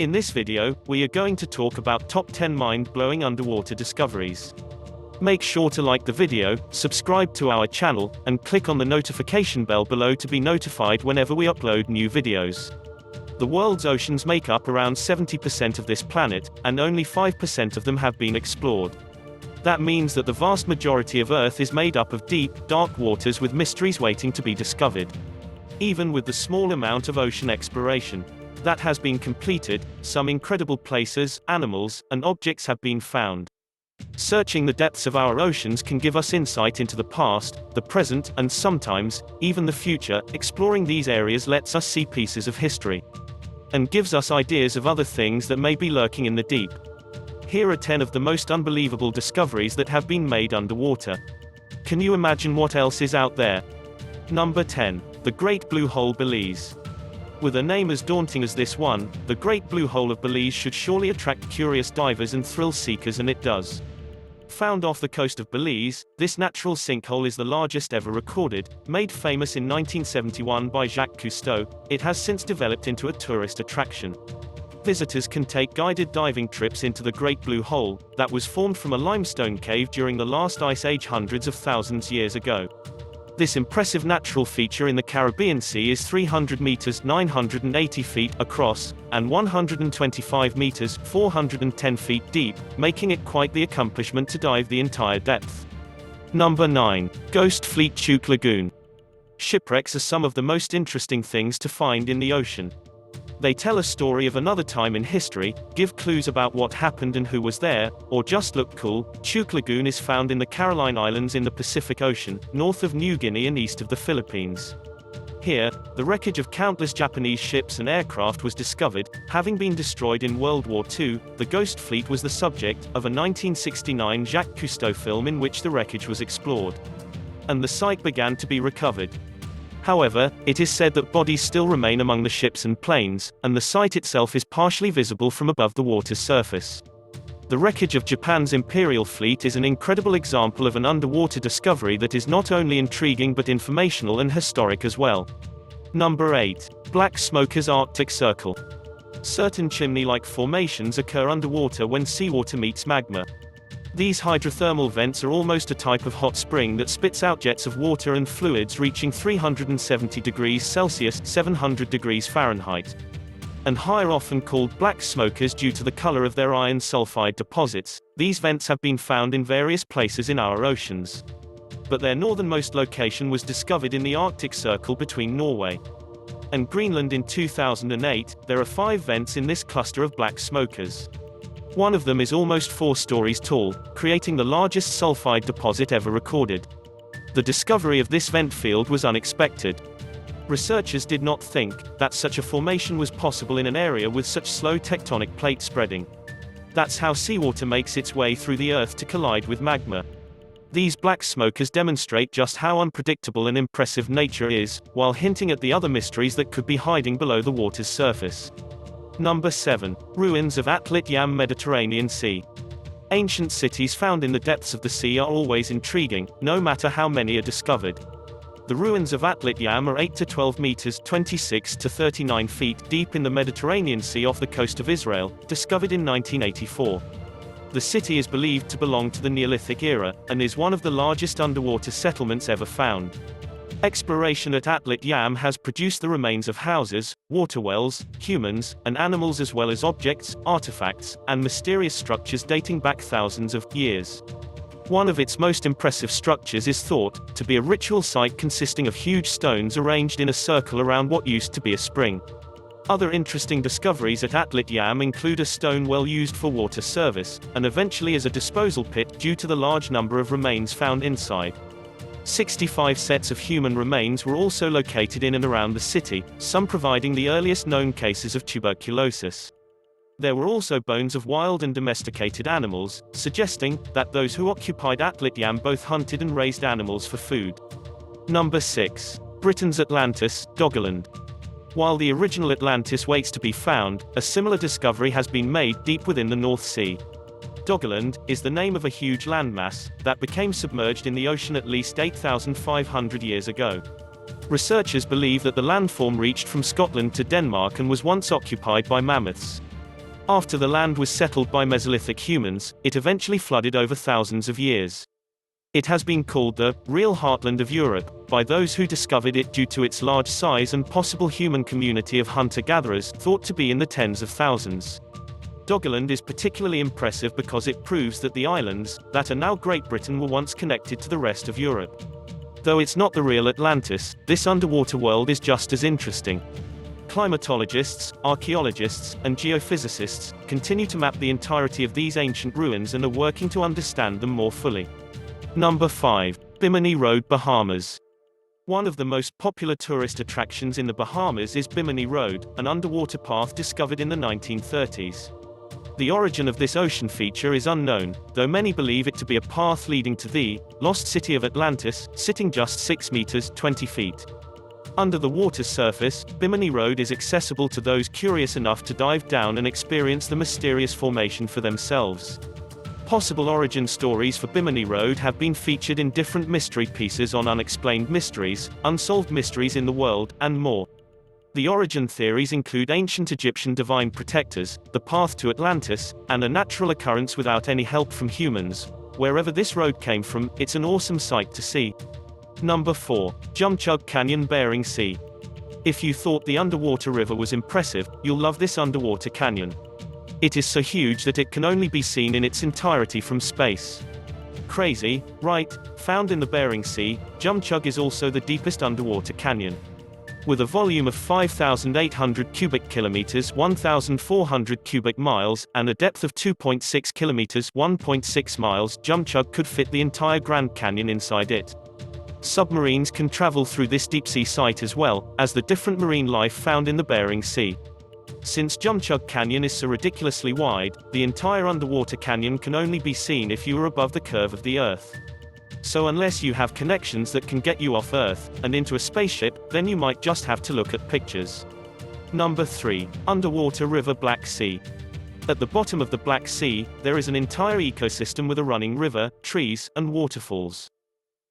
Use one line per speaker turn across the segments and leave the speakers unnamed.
In this video, we are going to talk about top 10 mind-blowing underwater discoveries. Make sure to like the video, subscribe to our channel, and click on the notification bell below to be notified whenever we upload new videos. The world's oceans make up around 70% of this planet, and only 5% of them have been explored. That means that the vast majority of Earth is made up of deep, dark waters with mysteries waiting to be discovered. Even with the small amount of ocean exploration that has been completed, some incredible places, animals, and objects have been found. Searching the depths of our oceans can give us insight into the past, the present, and sometimes, even the future. Exploring these areas lets us see pieces of history and gives us ideas of other things that may be lurking in the deep. Here are 10 of the most unbelievable discoveries that have been made underwater. Can you imagine what else is out there? Number 10. The Great Blue Hole, Belize. With a name as daunting as this one, the Great Blue Hole of Belize should surely attract curious divers and thrill seekers, and it does. Found off the coast of Belize, this natural sinkhole is the largest ever recorded. Made famous in 1971 by Jacques Cousteau, it has since developed into a tourist attraction. Visitors can take guided diving trips into the Great Blue Hole, that was formed from a limestone cave during the last ice age hundreds of thousands years ago. This impressive natural feature in the Caribbean Sea is 300 meters (980 feet) across, and 125 meters (410 feet) deep, making it quite the accomplishment to dive the entire depth. Number 9. Ghost Fleet, Chuuk Lagoon. Shipwrecks are some of the most interesting things to find in the ocean. They tell a story of another time in history, give clues about what happened and who was there, or just look cool. Chuuk Lagoon is found in the Caroline Islands in the Pacific Ocean, north of New Guinea and east of the Philippines. Here, the wreckage of countless Japanese ships and aircraft was discovered. Having been destroyed in World War II, the Ghost Fleet was the subject of a 1969 Jacques Cousteau film in which the wreckage was explored, and the site began to be recovered. However, it is said that bodies still remain among the ships and planes, and the site itself is partially visible from above the water's surface. The wreckage of Japan's Imperial Fleet is an incredible example of an underwater discovery that is not only intriguing but informational and historic as well. Number 8. Black Smoker's Arctic Circle. Certain chimney-like formations occur underwater when seawater meets magma. These hydrothermal vents are almost a type of hot spring that spits out jets of water and fluids reaching 370 degrees Celsius (700 degrees Fahrenheit). And higher, often called black smokers due to the color of their iron sulfide deposits. These vents have been found in various places in our oceans, but their northernmost location was discovered in the Arctic Circle between Norway and Greenland in 2008. There are 5 vents in this cluster of black smokers. One of them is almost 4 stories tall, creating the largest sulfide deposit ever recorded. The discovery of this vent field was unexpected. Researchers did not think that such a formation was possible in an area with such slow tectonic plate spreading. That's how seawater makes its way through the Earth to collide with magma. These black smokers demonstrate just how unpredictable and impressive nature is, while hinting at the other mysteries that could be hiding below the water's surface. Number 7. Ruins of Atlit, Mediterranean Sea. Ancient cities found in the depths of the sea are always intriguing, no matter how many are discovered. The ruins of Atlit are 8 to 12 meters (26 to 39 feet) deep in the Mediterranean Sea off the coast of Israel, discovered in 1984. The city is believed to belong to the Neolithic era, and is one of the largest underwater settlements ever found. Exploration at Atlit has produced the remains of houses, water wells, humans, and animals, as well as objects, artifacts, and mysterious structures dating back thousands of years. One of its most impressive structures is thought to be a ritual site consisting of huge stones arranged in a circle around what used to be a spring. Other interesting discoveries at Atlit include a stone well used for water service, and eventually as a disposal pit due to the large number of remains found inside. 65 sets of human remains were also located in and around the city, some providing the earliest known cases of tuberculosis. There were also bones of wild and domesticated animals, suggesting that those who occupied Atlit both hunted and raised animals for food. Number 6. Britain's Atlantis, Doggerland. While the original Atlantis waits to be found, a similar discovery has been made deep within the North Sea. Doggerland is the name of a huge landmass that became submerged in the ocean at least 8,500 years ago. Researchers believe that the landform reached from Scotland to Denmark and was once occupied by mammoths. After the land was settled by Mesolithic humans, it eventually flooded over thousands of years. It has been called the real heartland of Europe by those who discovered it due to its large size and possible human community of hunter-gatherers, thought to be in the tens of thousands. Doggerland is particularly impressive because it proves that the islands, that are now Great Britain, were once connected to the rest of Europe. Though it's not the real Atlantis, this underwater world is just as interesting. Climatologists, archaeologists, and geophysicists continue to map the entirety of these ancient ruins and are working to understand them more fully. Number 5. Bimini Road, Bahamas. One of the most popular tourist attractions in the Bahamas is Bimini Road, an underwater path discovered in the 1930s. The origin of this ocean feature is unknown, though many believe it to be a path leading to the lost city of Atlantis, sitting just 6 meters (20 feet). Under the water's surface, Bimini Road is accessible to those curious enough to dive down and experience the mysterious formation for themselves. Possible origin stories for Bimini Road have been featured in different mystery pieces on Unexplained Mysteries, Unsolved Mysteries in the World, and more. The origin theories include ancient Egyptian divine protectors, the path to Atlantis, and a natural occurrence without any help from humans. Wherever this road came from, it's an awesome sight to see. Number 4. Zhemchug Canyon, Bering Sea. If you thought the underwater river was impressive, you'll love this underwater canyon. It is so huge that it can only be seen in its entirety from space. Crazy, right? Found in the Bering Sea, Zhemchug is also the deepest underwater canyon. With a volume of 5,800 cubic kilometers (1,400 cubic miles) and a depth of 2.6 kilometers (1.6 miles), Zhemchug could fit the entire Grand Canyon inside it. Submarines can travel through this deep-sea site as well as the different marine life found in the Bering Sea. Since Zhemchug Canyon is so ridiculously wide, the entire underwater canyon can only be seen if you are above the curve of the Earth. So unless you have connections that can get you off Earth and into a spaceship, then you might just have to look at pictures. Number 3. Underwater River, Black Sea. At the bottom of the Black Sea, there is an entire ecosystem with a running river, trees, and waterfalls.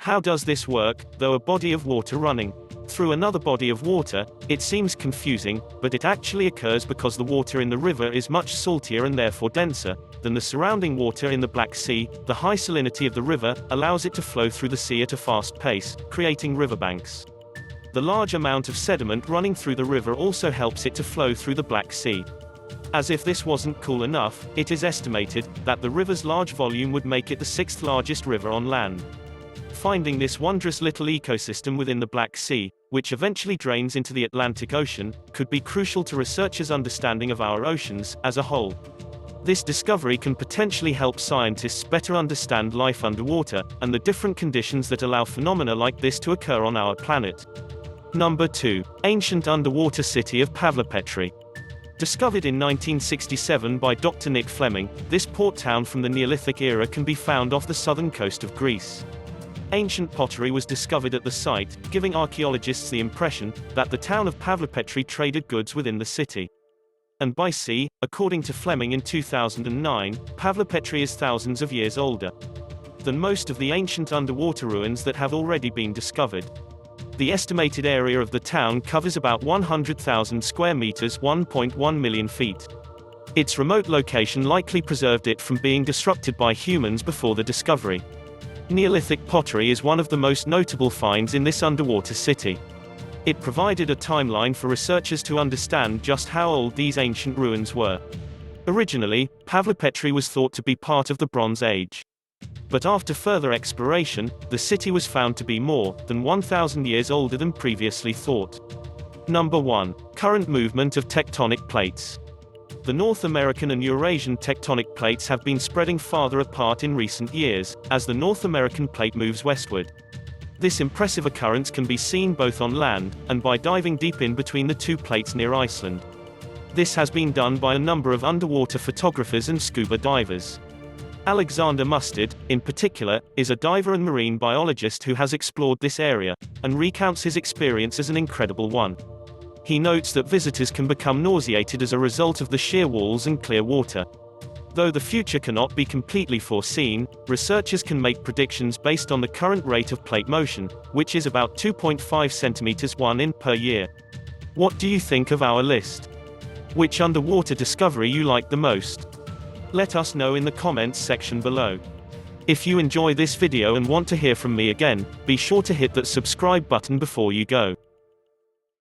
How does this work, though a body of water running through another body of water? It seems confusing, but it actually occurs because the water in the river is much saltier and therefore denser than the surrounding water in the Black Sea. The high salinity of the river allows it to flow through the sea at a fast pace, creating riverbanks. The large amount of sediment running through the river also helps it to flow through the Black Sea. As if this wasn't cool enough, it is estimated that the river's large volume would make it the 6th largest river on land. Finding this wondrous little ecosystem within the Black Sea, which eventually drains into the Atlantic Ocean, could be crucial to researchers' understanding of our oceans as a whole. This discovery can potentially help scientists better understand life underwater, and the different conditions that allow phenomena like this to occur on our planet. Number 2. Ancient underwater city of Pavlopetri. Discovered in 1967 by Dr. Nick Fleming, this port town from the Neolithic era can be found off the southern coast of Greece. Ancient pottery was discovered at the site, giving archaeologists the impression that the town of Pavlopetri traded goods within the city. And by sea, according to Fleming in 2009, Pavlopetri is thousands of years older than most of the ancient underwater ruins that have already been discovered. The estimated area of the town covers about 100,000 square meters (1.1 million feet). Its remote location likely preserved it from being disrupted by humans before the discovery. Neolithic pottery is one of the most notable finds in this underwater city. It provided a timeline for researchers to understand just how old these ancient ruins were. Originally, Pavlopetri was thought to be part of the Bronze Age. But after further exploration, the city was found to be more than 1,000 years older than previously thought. Number 1. Current movement of tectonic plates. The North American and Eurasian tectonic plates have been spreading farther apart in recent years, as the North American plate moves westward. This impressive occurrence can be seen both on land, and by diving deep in between the two plates near Iceland. This has been done by a number of underwater photographers and scuba divers. Alexander Mustard, in particular, is a diver and marine biologist who has explored this area, and recounts his experience as an incredible one. He notes that visitors can become nauseated as a result of the sheer walls and clear water. Though the future cannot be completely foreseen, researchers can make predictions based on the current rate of plate motion, which is about 2.5 centimeters (1 in) per year. What do you think of our list? Which underwater discovery you like the most? Let us know in the comments section below. If you enjoy this video and want to hear from me again, be sure to hit that subscribe button before you go.